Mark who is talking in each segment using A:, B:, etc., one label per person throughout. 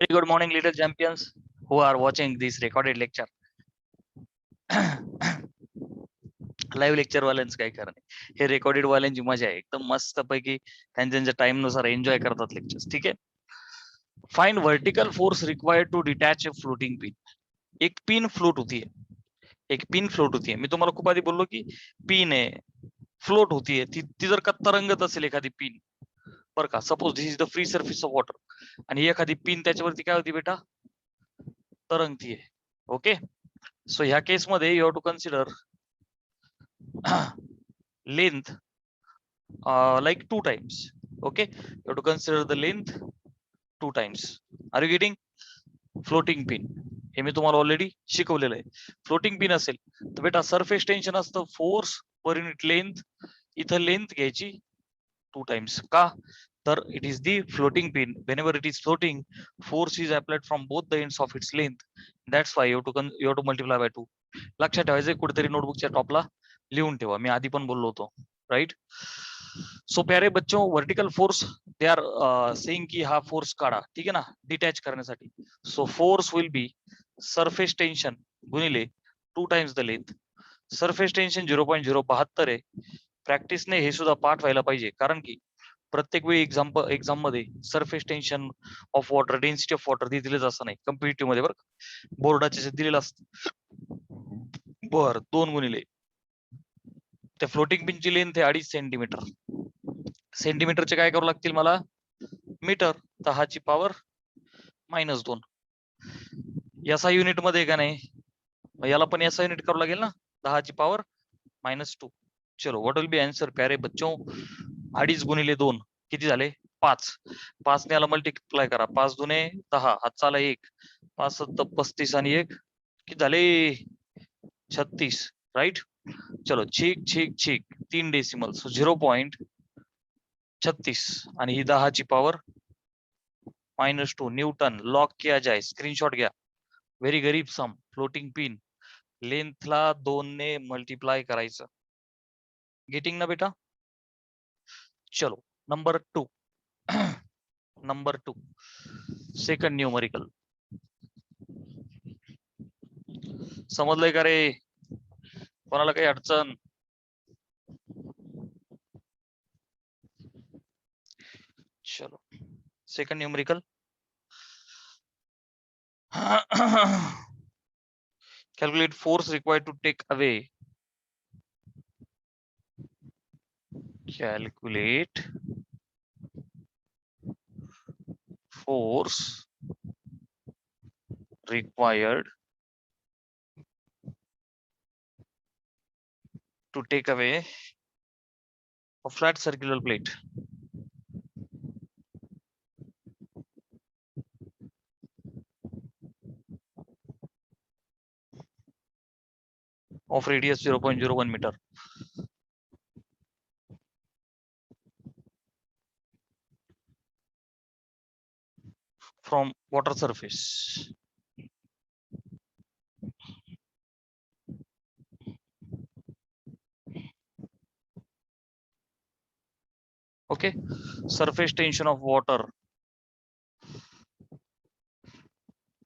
A: Very good morning, little champions who are watching this recorded lecture. Live lecture वाल्यांच काय कारण आहे, हे रेकॉर्डेड वाल्यांची मजा आहे. एकदम मस्त पैकी त्यांच्या टाइम नुसार एन्जॉय करतात लेक्चर्स. ठीक आहे. Find vertical force required to detach a floating pin. एक पिन फ्लोट होतीये, एक पिन फ्लोट होतीये. मी तुम्हाला खूप आधी बोललो की पिन आहे, फ्लोट होतीये. ती जर का तरंगत असेल एखादी पिन, बरं का, suppose this is the free surface of water, आणि एखादी पिन त्याच्यावरती काय होती बेटा, तरंगतीये. ओके. सो ह्या केस मध्ये you have to consider length like 2 times. Okay, you have to consider the length 2 times. Are you getting? Floating pin हे मी तुम्हाला ऑलरेडी शिकवलेलं आहे. फ्लोटिंग पिन असेल तर बेटा सरफेस टेन्शन असतं फोर्स पर युनिट लेंथ. इथं लेंथ घ्यायची 2 टाइम्स. का तर it is the floating pin. Whenever it is floating, force is applied from both the ends of its length. That's why you have to multiply by 2. लक्षात ठेवायचं, कुठेतरी नोटबुकच्या टॉपला लिहून ठेवा. मी आधी पण बोललो होतो, राइट. सो प्यारे बच्चों, vertical force they are saying की हा फोर्स काढा, ठीक आहे ना, डिटॅच करण्यासाठी. So force will be surface tension गुणिले 2 times the length. Surface tension 0.072 आहे. प्रॅक्टिसने हे सुद्धा पाठ व्हायला पाहिजे, कारण की प्रत्येक वेळी एक्झाम मध्ये surface tension of water, density of water दिलेच असं नाही कम्पिटिटिव्ह मध्ये, बरं. बोर्डाचे दिलेलं असतं. बर 2 गुणिले त्या फ्लोटिंग पिनची लेंथ आहे 2.5 सेंटीमीटर. सेंटीमीटरचे काय करावं लागतील मला, मीटर, 10⁻⁻². याचा युनिट मध्ये का नाही, याला पण याचा युनिट करावं लागेल ना, 10⁻². चलो, व्हॉट विल बी आन्सर प्यारे बच्चों. 2.5 गुणिले 2 किती झाले, 5. 5 ने याला मल्टिप्लाय करा, 5 दुने 10, हात चाला 1, 5 सत्त 35 आणि 1 किती झाले, 36, राइट. चलो ठीक ठीक ठीक, 3 डेसिमल, सो 0.36 आणि ही 10⁻⁻² न्यूटन. लॉक किया जाए, स्क्रीनशॉट घ्या. व्हेरी गरीब सम. फ्लोटिंग पिन लेंथला 2 ने मल्टिप्लाय करायचं. गेटिंग ना बेटा. चलो नंबर 2. Number 2 second numerical. समजलंय का रे, कोणाला काही अडचण? चलो second numerical. Calculate force required to take away. Calculate force required to take away a flat circular plate of radius 0.01 meter from water surface. Okay, surface tension of water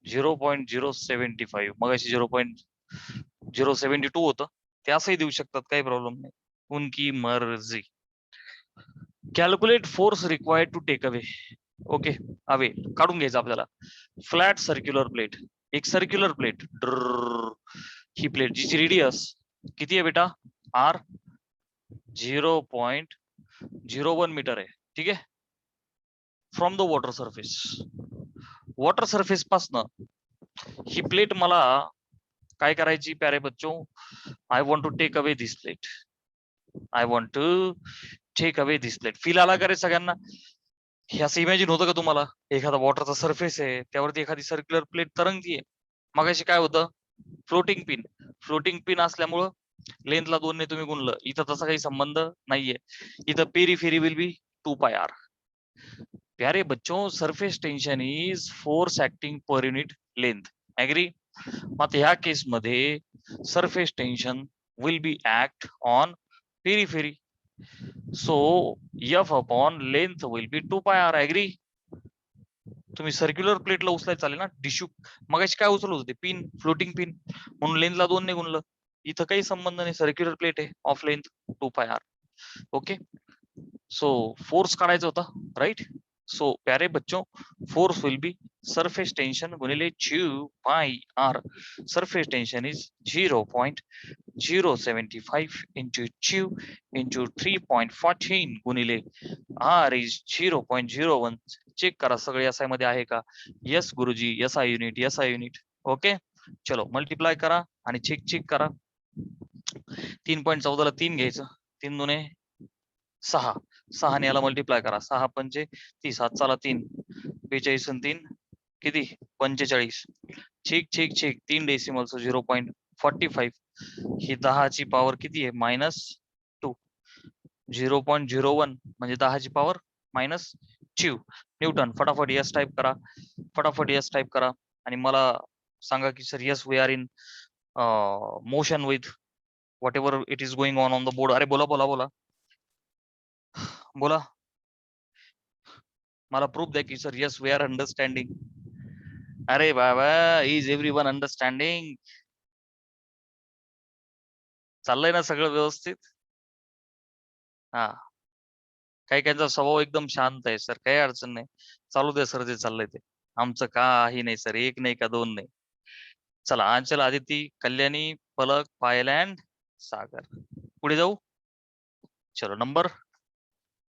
A: 0.075. मगाशी 0.072 होतं, ते असंही देऊ शकतात, काही प्रॉब्लेम नाही, उनकी मर्जी. Calculate force required to take away. Okay, away काढून घ्यायचं आपल्याला. फ्लॅट सर्क्युलर प्लेट, एक सर्क्युलर प्लेट, ही प्लेट जिची रेडियस किती आहे बेटा, आर 0.01 मीटर आहे, ठीक आहे. From the water surface, water surface पासनं ही प्लेट मला काय करायची प्यारे बच्चों, I want to take away this plate. I want to take away this plate. Feel आला का रे सगळ्यांना? हे असं इमॅजिन होतं का तुम्हाला, एखादा वॉटरचा सरफेस आहे, त्यावरती एखादी सर्क्युलर प्लेट तरंगतीये. मगाशी काय होतं, फ्लोटिंग पिन. फ्लोटिंग पिन असल्यामुळं लेंथला 2 ने तुम्ही गुणलं. इथं तसा काही संबंध नाहीये. इथं पेरीफेरी विल बी 2πr. प्यारे बच्चों, surface tension is force acting per unit length. Agree? मग ह्या केस मध्ये surface tension will be act on periphery. So F upon length will be 2πr. Agree? तुम्ही सर्क्युलर प्लेटला उचलायला चालेल ना, डिशू मगाशी काय उचलत होते, पिन, फ्लोटिंग पिन, म्हणून लेंथला 2 ने गुणलं. इथं काही संबंध नाही, सर्क्युलर प्लेट आहे of length 2πr. Okay, so force काढायचा होता, राईट. सो प्यारे बच्चों, force will be surface tension गुणिले 2πr. Surface tension is 0.075 into 2 into 3.14 गुणिले r is 0.01. चेक करा सगळे SI मध्ये आहे का. यस गुरुजी, SI unit, SI unit. Okay, चलो मल्टिप्लाय करा आणि चेक चेक करा. 3.14 ला 3 घ्यायचं, 3 दुने 6, 6 ने याला मल्टिप्लाय करा, 6 पंचे 30, 7 ला 3, 42 आणि 3 किती 45. Check check check, 3 decimal 0.45. ही 10 ची पॉवर किती आहे, -2. 0.01 म्हणजे 10 ची पॉवर -2 न्यूटन. फटाफट यस टाईप करा, फटाफट यस टाईप करा आणि मला सांगा की sir yes we are in motion with whatever it is going on the board. अरे बोला बोला बोला बोला, मला प्रूफ द्या की sir yes we are understanding. अरे बाबा, इज एव्हरीवन अंडरस्टँडिंग? चाललंय ना सगळं व्यवस्थित? हा, काही काहींचा स्वभाव एकदम शांत आहे सर, काही अडचण नाही, चालू दे सर जे चाललंय ते. आमचं काही नाही सर, एक नाही का दोन नाही. चला, अंचल, आदिती, कल्याणी, पलक, पायल अँड सागर. पुढे जाऊ. चलो नंबर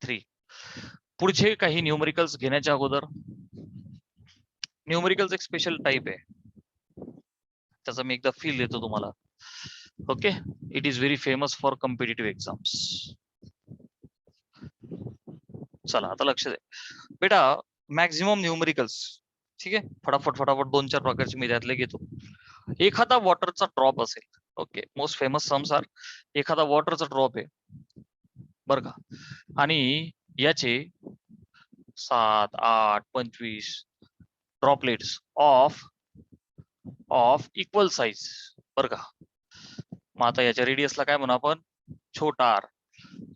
A: 3. पुढचे काही न्यूमरिकल्स घेण्याच्या अगोदर, न्यूमरिकल्स एक स्पेशल टाईप आहे, त्याचा मी एकदा फील देतो तुम्हाला. Okay, it is very famous for competitive exams. चला आता लक्ष द्या बेटा, मॅक्झिमम न्यूमरिकल्स, ठीक आहे, फटाफट फटाफट 2-4 प्रकारचे मी त्यातले घेतो. एखादा वॉटरचा ड्रॉप असेल, okay, most famous sums are, एखादा वॉटरचा ड्रॉप आहे बर का, आणि याचे 7, 8, 25 ड्रॉपलेट्स ऑफ इक्वल साइज बर का. मग आता याच्या रेडियसला काय म्हणू आपण, छोटा आर.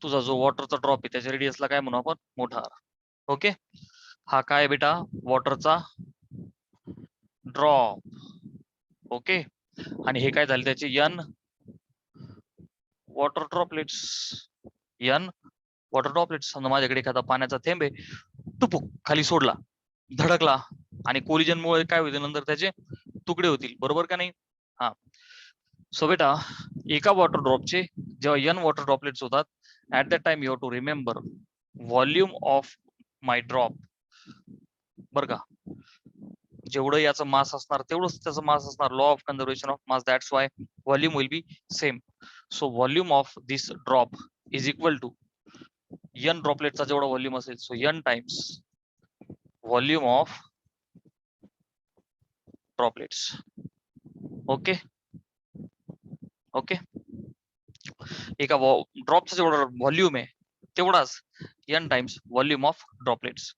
A: तुझा जो वॉटरचा ड्रॉप आहे त्याच्या रेडियसला काय म्हणू आपण, मोठा आर. ओके, हा काय बेटा, वॉटरचा ड्रॉप. ओके, आणि हे काय झाले त्याचे n water droplets, n water droplets. समजा माझ्याकडे एखादा पाण्याचा थेंब आहे, टुपुक खाली सोडला, धडकला, आणि कोलिजन मुळे काय होईल, नंतर त्याचे तुकडे होतील, बरोबर का नाही. हा, सो बेटा, एका वॉटर ड्रॉपचे जेव्हा n वॉटर ड्रॉपलेट्स होतात, at that time you have to remember volume of my drop बर का. जेवढं याचं मास असणार तेवढंच त्याचं मास असणार, law of conservation of mass, that's why volume will be same. So volume of this drop is equal to n ड्रॉपलेटचा जेवढा व्हॉल्यूम असेल, so n times volume of droplets. Okay okay, एका ड्रॉपचा जेवढा व्हॉल्यूम आहे तेवढाच n times volume of droplets.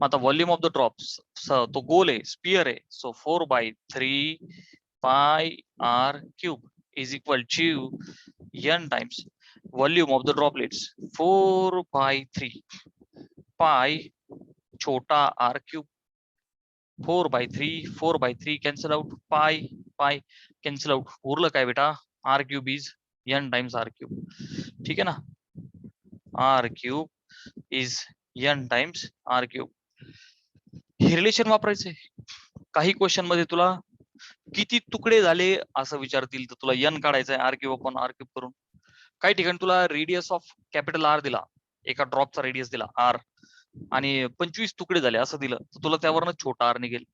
A: आता volume of the drops, तो गोल आहे, स्पियर आहे, so 4/3 πr³ is equal to n times volume of the droplets. 4/3 पाय छोटा r³, 4/3 कॅन्सल आउट, पाय कॅन्सल आउट, उरलं काय बेटा, r³ is n times r³. ठीक आहे ना, r³ is n times r³. हे रिलेशन वापरायचंय. काही क्वेश्चन मध्ये तुला किती तुकडे झाले असं विचारतील, तर तुला n काढायचंय r³ अपॉन r³ करून. काही ठिकाणी तुला रेडियस ऑफ कॅपिटल R दिला, एका ड्रॉपचा रेडियस दिला r, आणि 25 तुकडे झाले असं दिलं, तर तुला त्यावरनं छोटा r निघेल.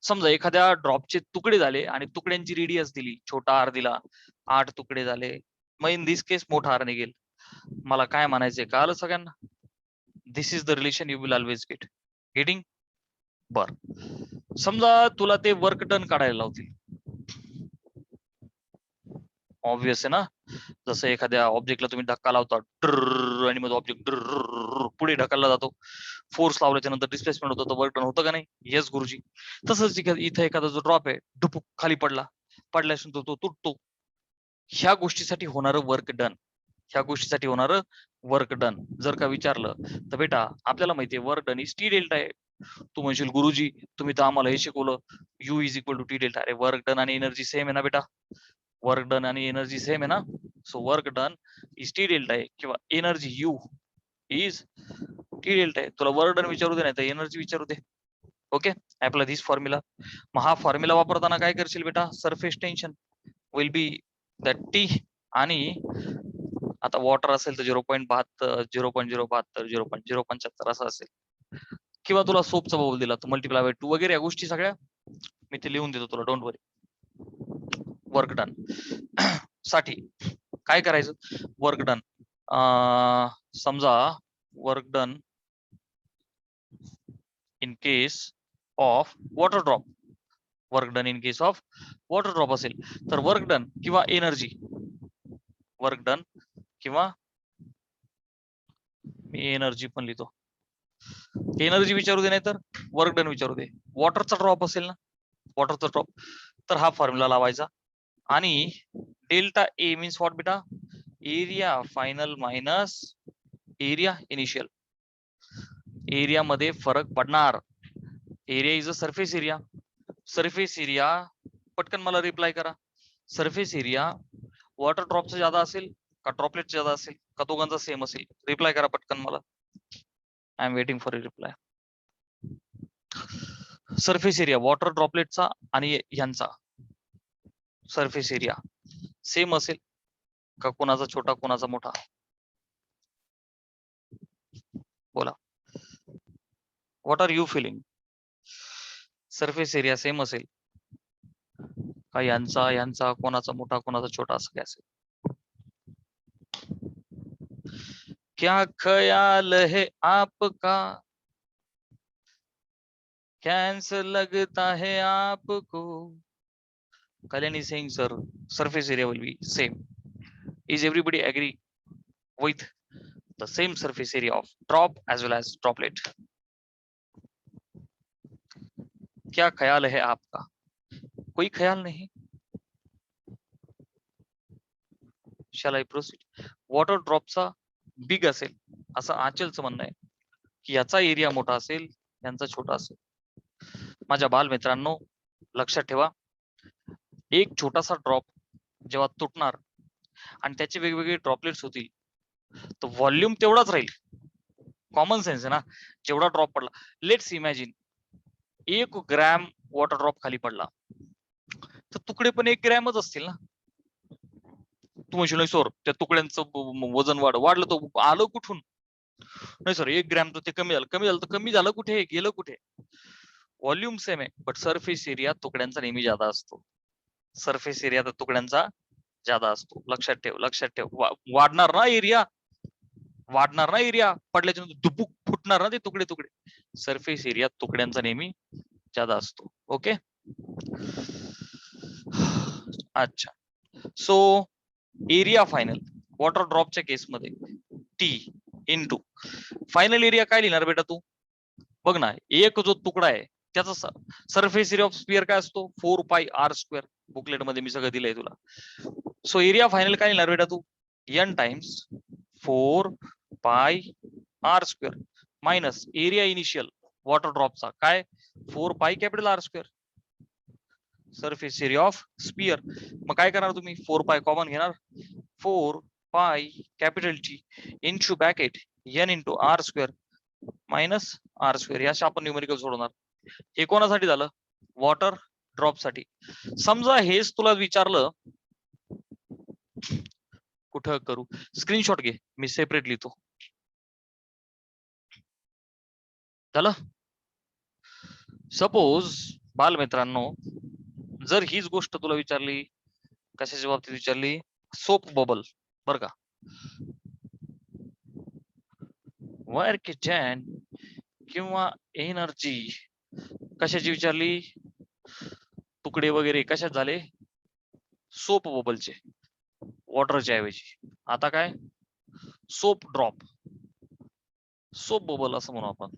A: समजा एखाद्या ड्रॉपचे तुकडे झाले आणि तुकड्यांची रेडियस दिली, छोटा r दिला, 8 तुकडे झाले, मग इन दिस केस मोठा r निघेल. मला काय म्हणायचंय, कळालं सगळ्यांना? This is the relation you will always getting. बर, समजा तुला ते वर्क डन काढायला लावतील, ऑब्विस आहे ना. जसं एखाद्या ऑब्जेक्टला तुम्ही धक्का लावता आणि मग ऑब्जेक्ट पुढे ढकलला जातो, फोर्स लावल्याच्या नंतर डिस्प्लेसमेंट होतं, तर वर्क डन होतं का नाही. येस गुरुजी. तसंच इथं एखादा जो ड्रॉप आहे, ढुपुक खाली पडल्यानंतर तो तुटतो. ह्या गोष्टीसाठी होणारं वर्क डन, ह्या गोष्टीसाठी होणार वर्क डन. जर का विचारलं तर बेटा आपल्याला माहितीये work done is T delta आहे. तू म्हणशील गुरुजी तुम्ही तर आम्हाला हे शिकवलं U is equal to T delta. अरे वर्क डन आणि एनर्जी सेम आहे ना बेटा, वर्क डन आणि एनर्जी सेम आहे ना. So work done is T delta आहे किंवा energy U is T delta आहे. तुला वर्क डन विचारू दे नाही तर एनर्जी विचारू दे. ओके, अप्लाय दिस फॉर्म्युला. मग हा फॉर्म्युला वापरताना काय करशील बेटा, surface tension will B that T आणि आता वॉटर असेल तर 0.72 0.072 0.075 असं असेल किंवा तुला सोपचा बबल दिला तर मल्टिप्लाय बाय 2 वगैरे या गोष्टी सगळ्या मी ते लिहून देतो तुला, डोंट वरी. वर्क डन साठी काय करायचं, वर्क डन समजा work done in case of water drop, work done in case of water drop असेल तर वर्क डन किंवा एनर्जी, वर्क डन किंवा मी एनर्जी पण लिहितो, एनर्जी विचारू दे नाही तर वर्क डन विचारू दे. वॉटरचा ड्रॉप असेल ना, वॉटरचा ड्रॉप, तर हा फॉर्म्युला लावायचा आणि डेल्टा ए मीन्स व्हॉट बेटा, area final minus area initial. Area मध्ये फरक पडणार, area is a surface area. Surface area पटकन मला रिप्लाय करा, सरफेस एरिया वॉटर ड्रॉपचा ज्यादा असेल का ड्रॉपलेटचा ज्यादा असेल का दोघांचा सेम असेल, रिप्लाय करा पटकन मला. I am waiting for a reply. Surface area water ड्रॉपलेटचा आणि यांचा सरफेस एरिया सेम असेल का कोणाचा छोटा कोणाचा मोठा, बोला. What are you feeling, surface area same असेल का यांचा यांचा कोणाचा मोठा कोणाचा छोटा असं काय असेल. क्या ख्याल है आपका, कैसा लगता है आपको. Kalyani is saying sir surface area will be same. Is everybody agree with the same surface area of drop as well as droplet? क्या ख्याल है आपका, कोई ख्याल नहीं. Shall I proceed? वॉटर ड्रॉपचा बिग असेल असं आचलचं म्हणणं आहे की याचा एरिया मोठा असेल यांचा छोटा असेल. माझ्या बाल मित्रांनो लक्षात ठेवा, एक छोटासा ड्रॉप जेव्हा तुटणार आणि त्याचे वेगवेगळे ड्रॉपलेट्स होतील तर व्हॉल्यूम तेवढाच राहील. कॉमन सेन्स आहे ना, जेवढा ड्रॉप पडला, let's imagine 1 gram water drop खाली पडला तर तुकडे पण 1 ग्रॅमच असतील ना. तू म्हणशील नाही सर त्या तुकड्यांचं वजन वाढलं तर आलं कुठून, नाही सर 1 ग्रॅम तर ते कमी झालं तर कमी झालं कुठे, गेलं कुठे. व्हॉल्यूम सेम आहे बट सरफेस एरिया तुकड्यांचा नेहमी जादा असतो. सरफेस एरिया तर तुकड्यांचा जादा असतो. लक्षात ठेव, लक्षात ठेव. वाढणार ना एरिया, वाढणार ना एरिया, पडल्याच्या नंतर दुपुक फुटणार ना ते तुकडे तुकडे. सरफेस एरिया तुकड्यांचा नेहमी जादा असतो. ओके, अच्छा. सो एरिया फायनल वॉटर ड्रॉपच्या केसमध्ये टी इंटू फायनल एरिया काय लिहिणार बेटा तू, बघ ना, एक जो तुकडा आहे त्याचा सरफेस एरिया ऑफ स्पियर काय असतो 4πr². बुकलेट मध्ये मी सगळं दिलंय तुला. सो एरिया फायनल काय लिहिणार बेटा तू, n times 4πr² minus area initial water ड्रॉपचा काय 4πR². Surface area of sphere. मग काय करणार तुम्ही, 4π कॉमन घेणार, 4π into bracket n into r² minus r². याशी आपण न्यूमेरिकल सोडवणार. हे कोणासाठी झालं, वॉटर ड्रॉप साठी. समजा हेच तुला विचारलं, कुठं करू, स्क्रीनशॉट घे, मी सेपरेट लिहितो. झालं. सपोज बालमित्रांनो जर हीच गोष्ट तुला विचारली, कशाच्या बाबतीत विचारली, सोप बबल, बर का, वर्क डन किंवा एनर्जी कशाची विचारली, तुकडे वगैरे कशात झाले, सोप बबलचे, वॉटरच्या ऐवजी. आता काय, सोप ड्रॉप, सोप बबल असं म्हणू आपण,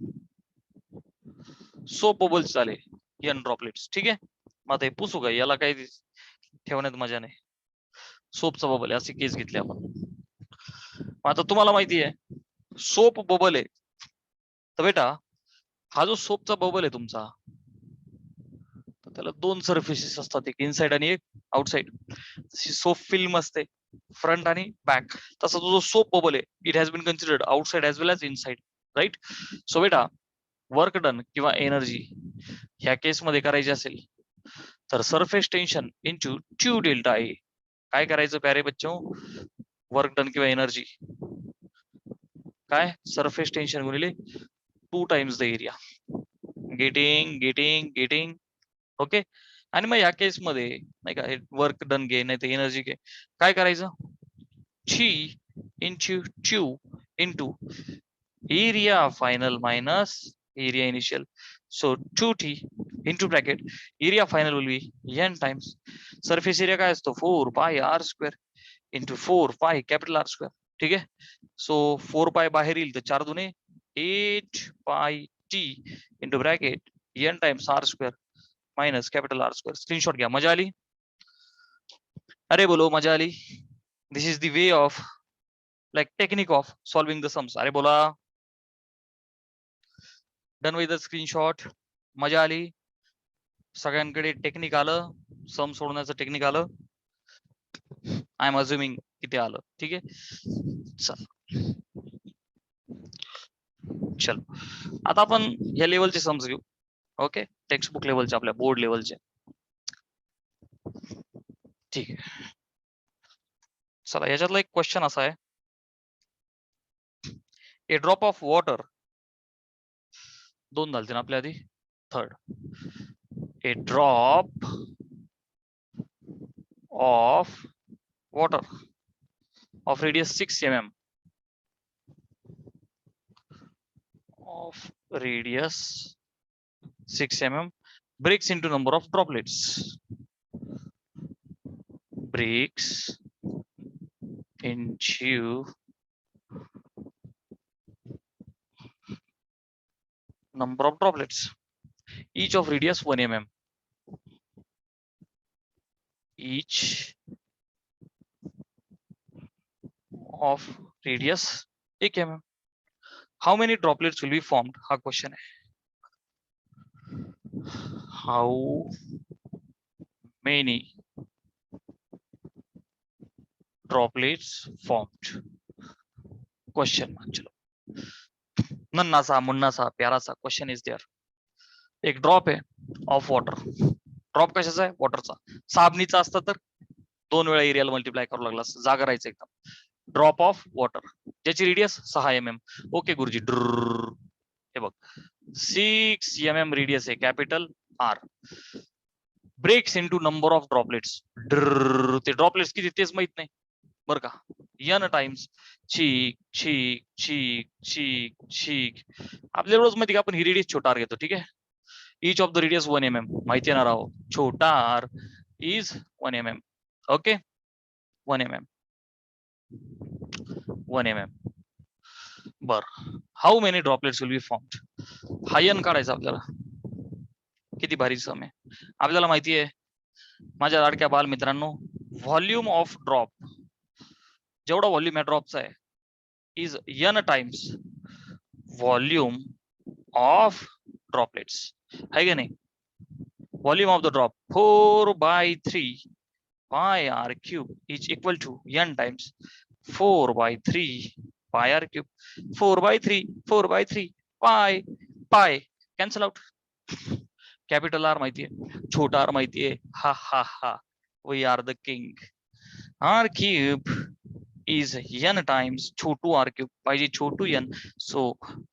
A: सोप बबल्स झाले n ड्रॉपलेट्स. ठीक आहे, मग आता हे पुसू का, याला काही ठेवण्यात मजा नाही. सोपचा बबल अशी केस घेतली आपण. आता तुम्हाला माहिती आहे सोप बबल आहे, तर बेटा हा जो सोपचा बबल आहे तुमचा, तर त्याला दोन सरफेसेस असतात, एक इनसाइड आणि एक आउटसाइड. जशी सोप फिल्म असते फ्रंट आणि बॅक, तसा तो जो सोप बबल आहे it has been considered outside as well as inside, right. So बेटा वर्क डन किंवा एनर्जी ह्या केसमध्ये करायची असेल तर surface tension into two delta A. काय करायचं प्यारे बच्चो, वर्क डन किंवा एनर्जी काय, सरफेस टेन्शन गुणिले 2 times the area. Getting getting getting okay. आणि मग या केस मध्ये नाही का वर्क डन घे नाही तर एनर्जी घे, काय करायचं, ची इंटू ट्यू into area final minus area initial. So 2t into bracket area final will be n times surface area काय असतो 4 pi r square into 4 pi capital R square. ठीक आहे. सो 4 pi बाहेर येईल तर 4 दुने 8 pi t into bracket n times r square minus capital R square. Screenshot घ्या. मजा आली? अरे बोलो मजा आली? This is the way of like technique of solving the sums. अरे बोला. Done with the screenshot. मजा आली? सगळ्यांकडे टेक्निक आलं, सम सोडण्याचं टेक्निक आलं. आय एम अज्युमिंग की ते आलं. ठीक आहे. चल चल आता आपण या लेवलचे सम्स घेऊ. ओके, टेक्स्टबुक लेवलचे, आपल्या बोर्ड लेवलचे. ठीक आहे. चला याच्यातला एक क्वेश्चन असा आहे, ए ड्रॉप ऑफ वॉटर, दोन झालते ना आपल्या आधी, third, A drop of water of radius 6 mm of radius 6 mm breaks into number of droplets, breaks into number of droplets each of radius 1 mm, each of radius 1 mm. How many droplets will be formed? हा question आहे. How many droplets formed? Question मान. चलो नन्ना सा मुन्ना सा प्यारा सा question is there. एक ड्रॉप आहे ऑफ वॉटर. ड्रॉप कशाचा आहे? वॉटरचा. साबणीचा असतं तर 2 वेळा एरियाला मल्टिप्लाय करावं लागला असतं, जागा राहायचं एकदम. ड्रॉप ऑफ वॉटर ज्याची रेडियस 6 mm. ओके गुरुजी. हे बघ 6 mm रेडियस आहे, capital R. Breaks into number of droplets. ते ड्रॉपलेट्स किती तेच माहित नाही बरं का. n टाइम्स चीक चीक चीक चीक चीक. आपल्याला रोज माहिती का आपण ही रेडियस छोटा आर घेतो. ठीक आहे. each of the radius 1 mm माहिती येणार आहो. छोटा r is 1 mm. Okay 1 mm 1 mm. बर, how many droplets will be formed. हा n काढायचा आपल्याला. किती भारी सम आहे. आपल्याला माहिती आहे माझ्या लाडक्या बाल मित्रांनो, व्हॉल्यूम ऑफ ड्रॉप, जेवढा व्हॉल्यूम या ड्रॉपचा आहे is n times volume of droplets. है का नाही. Volume of the drop 4/3 pi r cube is equal to n times 4/3 pi r cube. 4/3 pi cancel out. Capital R माहिती आहे, छोटा r माहिती आहे. हा हा हा, we are the king. R cube is n times Chhotu r cube, पाहिजे छोटू n. So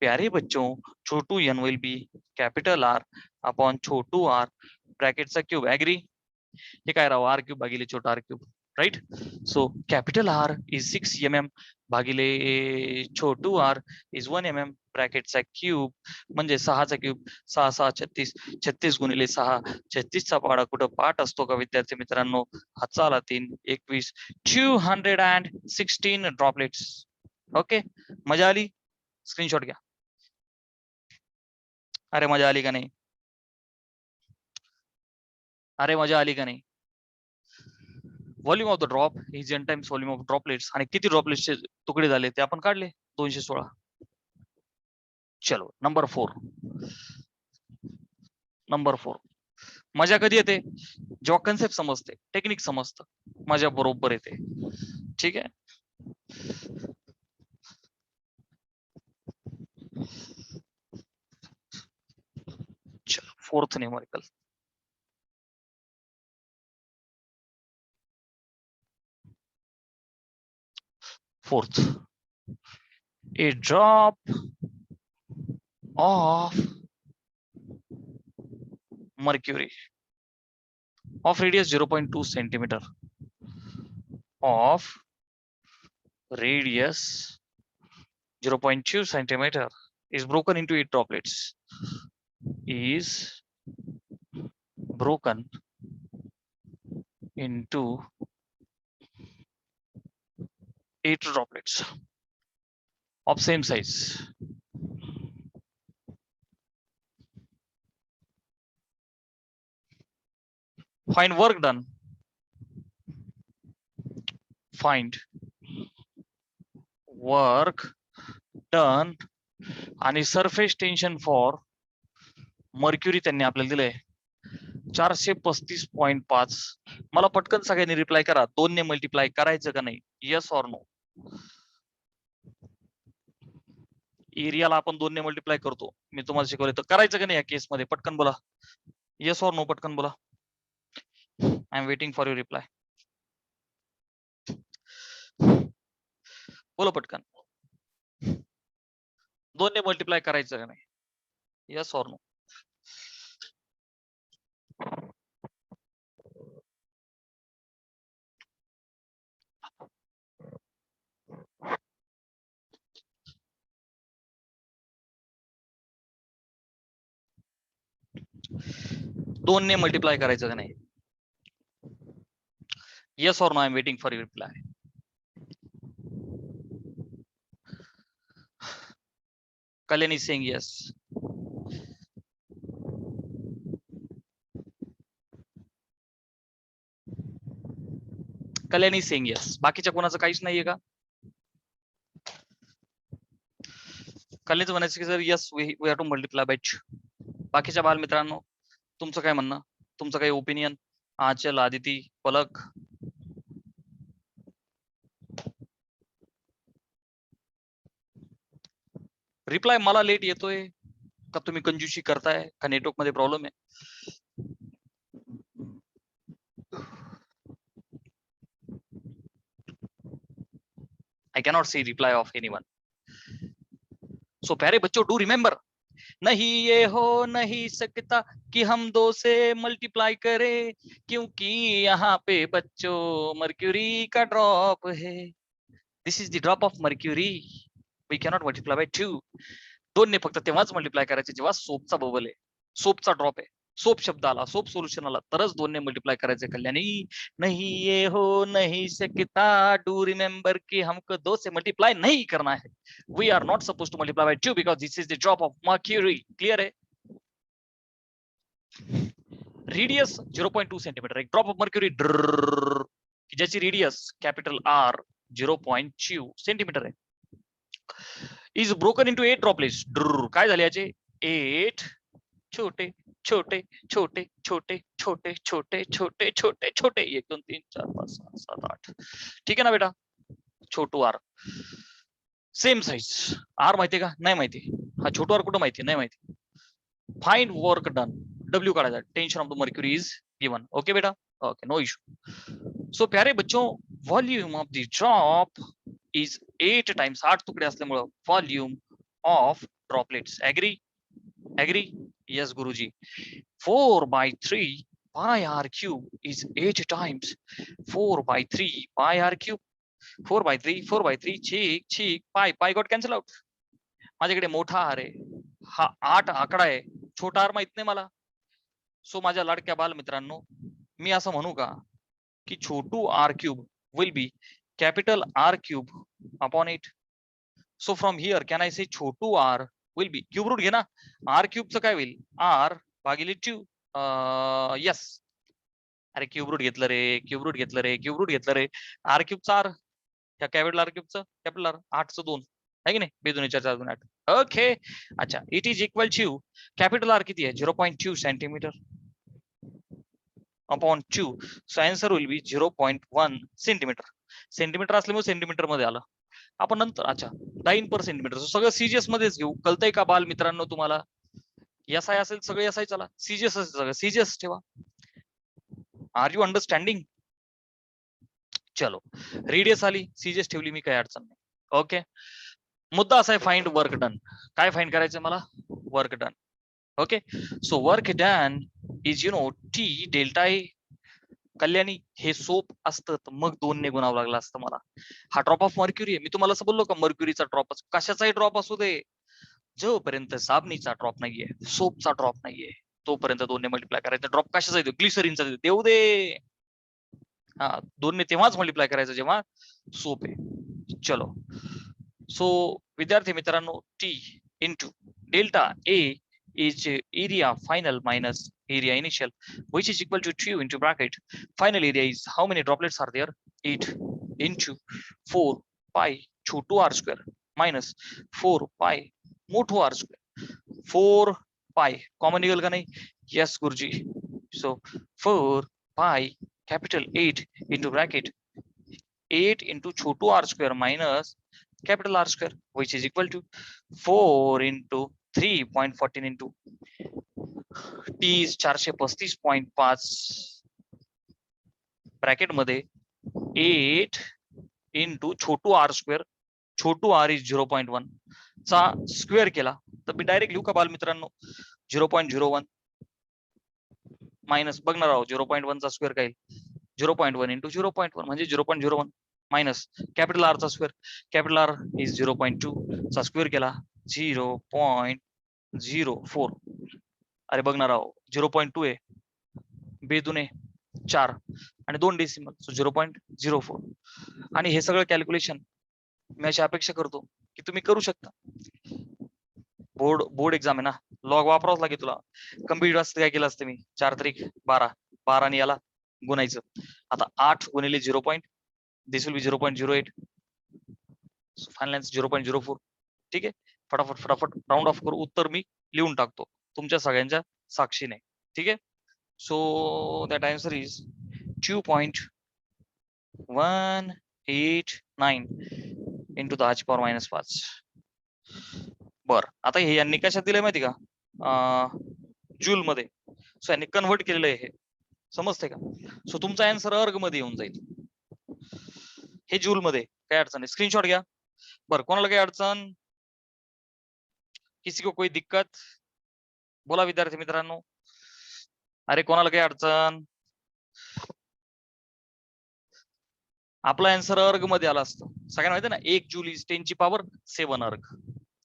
A: प्यारे बच्चों, छोटू n will be capital R upon छोटू r ब्रॅकेटचा क्यूब. ऍग्री. हे काय राव, आर क्यूब भागिले छोटा R cube, right. So capital R is 6 mm भागिले छोटू आर इज 1 mm ब्रॅकेटचा क्यूब म्हणजे 6चा क्यूब. 6 6 36, 36 गुणिले 6, 36चा पाडा कुठं पाठ असतो का विद्यार्थी मित्रांनो. हाताला 3 21, 216 ड्रॉपलेट्स. ओके, मजा आली? स्क्रीनशॉट घ्या. अरे मजा आली का नाही? अरे मजा आली का नाही? Volume of the drop is n times volume of droplets. आणि किती ड्रॉपलेट्सचे तुकडे झाले ते आपण काढले 216. चलो नंबर 4. नंबर 4. मजा कधी येते? जेव्हा कन्सेप्ट समजते, टेक्निक समजतं, मजा बरोबर येते. ठीक आहे. चलो fourth numerical. Fourth, a drop of mercury of radius 0.2 centimeter of radius 0.2 centimeter is broken into 8 droplets. Is broken into 8 droplets of same size. Find work done. Find work done आणि surface tension for mercury त्यांनी आपल्याला दिलंय 435.5. मला पटकन सगळ्यांनी reply करा, 2 ने multiply करायचं का नाही? Yes or no? एरियाला आपण 2 ने मल्टिप्लाय करतो, मी तुम्हाला शिकवले, तर करायचं का नाही या केस मध्ये? पटकन बोला, येस ऑर नो, पटकन बोला. I am waiting for your reply. बोला पटकन, 2 ने मल्टिप्लाय करायचं का नाही? Yes or no? दोन ने मल्टिप्लाय करायचं का नाही? Yes or no? I am waiting for your reply. Kalyan is saying yes. Kalyan is saying yes. बाकीच्या कोणाचं काहीच नाहीये का? कल्याणचं म्हणायचं की sir yes we have to multiply by 2. बाकीच्या बालमित्रांनो तुमचं काय म्हणणं, तुमचं काही ओपिनियन? आचल, आदिती, पलक. रिप्लाय मला लेट येतोय का तुम्ही कंजूशी करताय का नेटवर्क मध्ये प्रॉब्लेम आहे? I cannot see reply of anyone. So प्यारे बच्चों, डू रिमेम्बर, नहीं ये हो नहीं सकता कि हम 2 से मल्टीप्लाई करें, क्योंकि यहाँ पे बच्चों मर्क्यूरी का ड्रॉप है. This is the drop of mercury. We cannot multiply by 2. 2 ने फक्त तेव्हाच मल्टिप्लाय करायचे जेव्हा सोपचा बबल आहे, सोपचा ड्रॉप आहे, सोप शब्द आला, सोप सोल्युशन आला, तरच 2 ने मल्टिप्लाय करायचे. कल्याणी, नहीं ये हो नहीं सकता, डू रिमेंबर कि हमको 2 से मल्टीप्लाई नहीं करना है. We are not suppose to multiply by 2 because this is the drop of mercury. Clear है? रेडियस 0.2 सेंटीमीटर, एक ड्रॉप ऑफ मर्क्यूरी की ज्याची रेडियस कॅपिटल आर 0.2 सेंटीमीटर आहे, इज ब्रोकन इनटू 8 ड्रॉपलेट्स. काय झाले याचे? 8 छोटे छोटे छोटे छोटे छोटे छोटे छोटे छोटे छोटे 1 2 3 4 5 6 7 8. ठीक आहे ना बेटा? छोटू आर सेम साइज. आर माहितीये का? नाही माहिती. हा छोटू आर कुठं माहिती? नाही माहिती. Find work done. डब्ल्यू काढायचा. Tension of the mercury is given. Okay बेटा? Okay, no issue. सो प्यारे बच्चों, volume of the drop is 8 times, 8 तुकडे असल्यामुळे volume of droplets. Agree? Agree? Yes, Guruji. 4 by 3 pi r cube is 8 times 4 by 3 pi r cube. 4 by 3, 4 by 3, cheek, cheek, pi got cancel out. माझ्याकडे मोठा R आहे, हा 8 आकडा आहे, छोटा R माहित नाही मला. सो माझ्या लाडक्या बाल मित्रांनो, मी असं म्हणू का की छोटू R cube will be capital R cube upon 8. So from here can I say छोटू R will be, cube root घे ना, आर क्यूबचं काय होईल? आर भागिले 2. यस, अरे क्यूब रूट घेतलं रे, क्यूब रूट घेतलं रे, क्यूब रूट घेतलं रे. आर क्यूबचा आर, त्या कॅपिटल आर क्यूबचं कॅपिटल आर, 8चं 2 आहे की नाही, बेदोनी 4 4 8. ओके. अच्छा, it is equal to capital R किती आहे 0.2 centimetre upon 2. So answer will be 0.1 centimetre. Centimetre असल्यामुळे सेंटीमीटर मध्ये आलं. आपण नंतर अच्छा 9 पर सेंटीमीटर सगळं सीजीएस मध्येच घेऊ. कळतंय का बाल मित्रांनो तुम्हाला? एस आय असेल सगळे एस आय, चला सीजीएस असेल सगळं सीजीएस ठेवा. Are you understanding? चलो, रेडियस आली, सीजीएस ठेवली मी, काही अडचण नाही. ओके. मुद्दा असा आहे फाइंड वर्क डन. काय फाइंड करायचं मला? Work done. Okay. So work done is T delta A. Kalyani हे सोप असतं तर मग 2 ने गुणावं लागलं असतं मला. हा ड्रॉप ऑफ मर्क्युरी आहे. मी तुम्हाला असं बोललो का मर्क्युरीचा ड्रॉप, कशाचाही ड्रॉप असू दे, जोपर्यंत साबणीचा ड्रॉप नाहीये, सोपचा ड्रॉप नाहीये, तोपर्यंत 2 ने मल्टिप्लाय करायचं. ड्रॉप कशाचा येतो? ग्लिसरीनचा देऊ दे. हा 2 ने तेव्हाच मल्टिप्लाय करायचं जेव्हा सोप आहे. चलो, सो विद्यार्थी मित्रांनो, T into delta A is area final minus area initial, which is equal to 2 into bracket. Final area is how many droplets are there? 8 into 4 pi Chhotu r square minus 4 pi मोठू r square. 4 pi common निघेल का नाही? Yes गुरुजी. So 4 pi capital 8 into bracket 8 into Chhotu r square minus capital R square, which is equal to 4 into 3.14 into T is 435.5 bracket मध्ये 8 into Chhotu R square, Chhotu R is 0.1 चा square केला तर मी direct लिहू का बाल मित्रांनो? 0.01 minus बघणार आहोत 0.1 चा स्क्वेअर काय? 0.1 into 0.1 म्हणजे 0.01 मायनस कॅपिटल आर चा स्क्वेअर. कॅपिटल आर इज 0.2 चा स्क्वेअर केला 0.04. अरे बघणार आहोत 0.2 आहे, बेदुने 4 आणि 2 डेसिमल, सो 0.04. आणि हे सगळं कॅल्क्युलेशन मी अशी अपेक्षा करतो की तुम्ही करू शकता. बोर्ड एक्झाम आहे ना, लॉग वापरावंच लागेल तुला. कम्प्युटर असतं काय केलं असतं मी, 4 तारीख 12 आणि याला गुणायचं. आता 8 गुणिले 0. दिस विल बी 0.08. Final answer 0.04. ठीक आहे, फटाफट राऊंड ऑफ करू, उत्तर मी लिहून टाकतो तुमच्या सगळ्यांच्या साक्षीने. ठीक आहे. So that answer is 2.189 into 10⁻⁻5. बर, आता हे यांनी कशात दिलंय माहिती का? जूल मध्ये. सो यांनी कन्व्हर्ट केलेलं आहे हे, समजते का? सो तुमचा आन्सर अर्ग मध्ये येऊन जाईल. हे जूल मध्ये, काय अडचण नाही, स्क्रीनशॉट घ्या. बरं, कोणाला काही अडचण? किसी को कोई दिक्कत? बोला विद्यार्थी मित्रांनो. अरे कोणाला काही अडचण? आपला आन्सर अर्ग मध्ये आला असतो. सगळ्यांना माहिती ना, 1 जूल इज 10⁻7 अर्ग.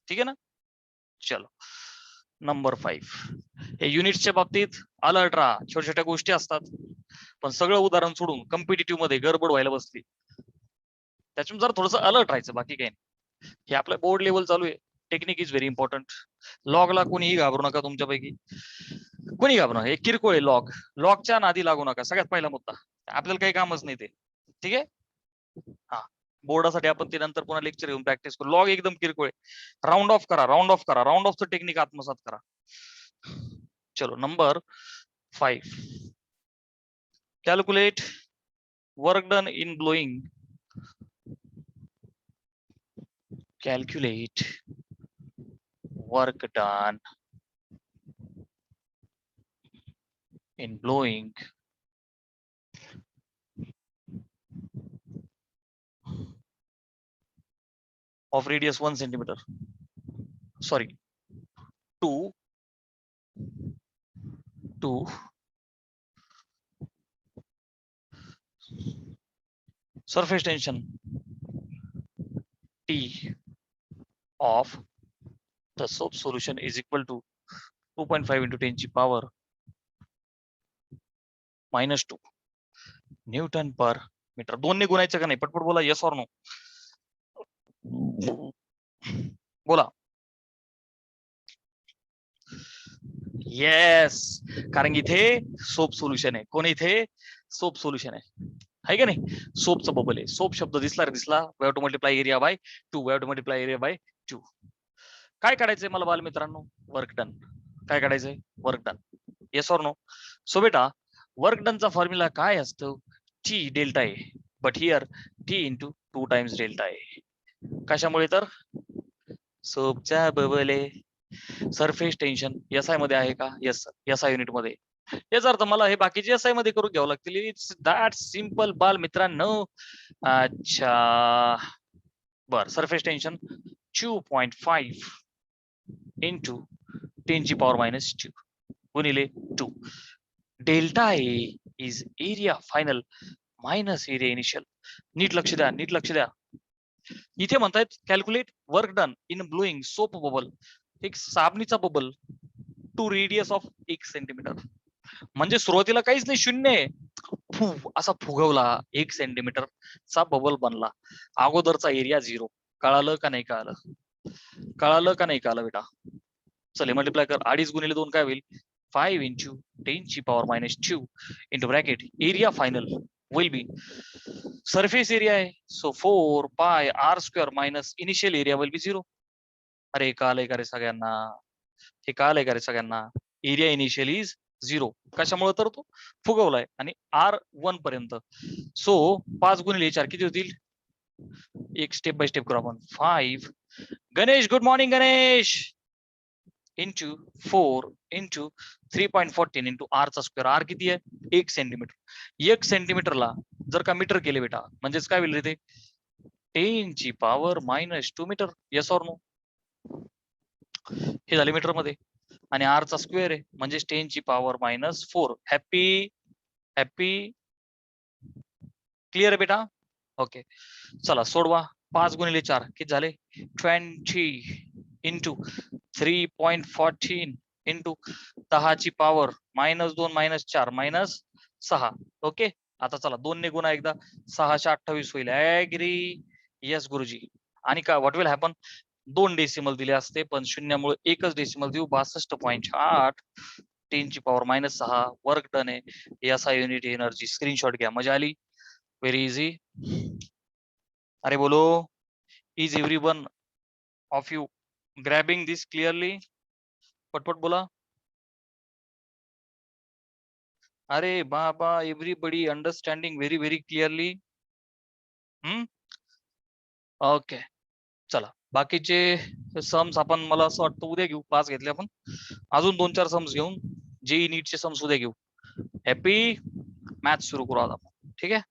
A: ठीक आहे ना? चलो, नंबर 5. हे युनिट्सच्या बाबतीत अलर्ट राहा. छोट्या छोट्या गोष्टी असतात, पण सगळं उदाहरण सोडून कॉम्पिटिटिव्ह मध्ये गडबड व्हायला बसली. त्याच्यामुळे जरा थोडंसं अलर्ट राहायचं, बाकी काही नाही. हे आपलं बोर्ड लेवल चालू आहे. Technique is very important. लॉगला कोणीही घाबरू नका, तुमच्यापैकी कोणी घाबरू नका. एक किरकोळ आहे लॉग. लॉगच्या नादी लागू नका, सगळ्यात पहिला मुद्दा. आपल्याला काही कामच नाही ते. ठीक आहे. हा, बोर्डासाठी आपण ते नंतर पुन्हा लेक्चर घेऊन प्रॅक्टिस करू. लॉग एकदम किरकोळ आहे. राऊंड ऑफ करा, राऊंड ऑफ करा, राऊंड ऑफचं टेक्निक आत्मसात करा. चलो, number 5. Calculate work done in blowing. Calculate work done in blowing of radius 1 centimeter. Sorry, 2 surface tension T of the soap solution is equal to 2.5 into 10⁻⁻2 Newton per meter. 2 ने गुणायचं का नाही? पटपट बोला, yes or no. बोला. Yes, कारण इथे soap solution आहे. कोण इथे? सोप सोल्युशन आहे का नाही? सोपचा बबल आहे. सोप शब्द दिसला we have to multiply area by 2. We have to multiply area by 2. काय काढायचंय मला बालमित्रांनो? Work done. काय काढायचंय? Work done. Yes or no? So बेटा वर्क डनचा फॉर्म्युला काय असतो? T delta A. But here T into 2 times delta A. कशामुळे तर सोपचा बबल आहे. सरफेस टेन्शन एसआय मध्ये आहे का? येस सर, एसआय युनिट मध्ये. याचा अर्थ मला हे बाकीचे एसआय मध्ये करून घ्यावं लागतील. इट्स दॅट सिम्पल बाल मित्रांनो. अच्छा बर, सरफेस टेन्शन 2.5 इंटू 10⁻² गुणिले 2. Delta A is area final minus area initial. नीट लक्ष द्या, नीट लक्ष द्या. इथे म्हणतायत calculate work done in blowing soap bubble. एक साबणीचा bubble to radius of 1 centimetre. म्हणजे सुरुवातीला काहीच नाही, शून्य आहे. असा फुगवला 1 सेंटीमीटर चा बबल बनला. अगोदरचा एरिया 0. कळालं का नाही कळालं? कळालं का नाही कळालं बेटा? चले मल्टिप्लाय कर. 2.5 गुणिले 2 काय होईल? 5 into 10⁻² into bracket area final will be surface area आहे. सो 4 पाय r² minus initial area will be 0. अरे कळालंय का रे सगळ्यांना? हे कळालंय का रे सगळ्यांना? Area initial is 0. कशामुळे तर तो फुगवलाय आणि R1 पर्यंत. सो 5 गुणिले 4 किती होतील? एक स्टेप बाय स्टेप करू आपण. 5 Ganesh, good morning Ganesh, into 4 into 3.14 into r चा स्क्वेअर. आर किती आहे? 1 सेंटीमीटर. 1 सेंटीमीटरला जर का मीटर केले बेटा म्हणजेच काय होईल रे ते? 10⁻² मीटर. Yes or no? हे झाले मीटर मध्ये. आणि r चा स्क्वेअर आहे म्हणजे 10⁻⁴. हॅपी हॅपी क्लिअर आहे बेटा? ओके चला सोडवा. 5 गुणिले 4 किती झाले? 20 इंटू 3.14 इंटू 10⁻² -2 -4 -6. ओके आता चला 2 ने गुणा एकदा 628 होईल. ऍग्री? येस गुरुजी. आणि का व्हॉट विल हॅपन? 2 डेसिमल दिले असते पण शून्यामुळे एकच डेसिमल देऊ. 62.8 10⁻⁻6. वर्क डन आहे. SI unit energy. स्क्रीनशॉट घ्या. मजा आली? Very easy. अरे बोलो, is everyone of you grabbing this clearly? पटपट बोला. अरे बाबा, everybody understanding very very clearly? Okay चला बाकीचे सम्स आपण मला असं वाटतं उद्या घेऊ. 5 घेतले आपण, अजून 2-4 सम्स घेऊन जेई नीटचे सम्स उद्या घेऊ. हॅपी? मॅथ सुरू करू आता आपण. ठीक आहे.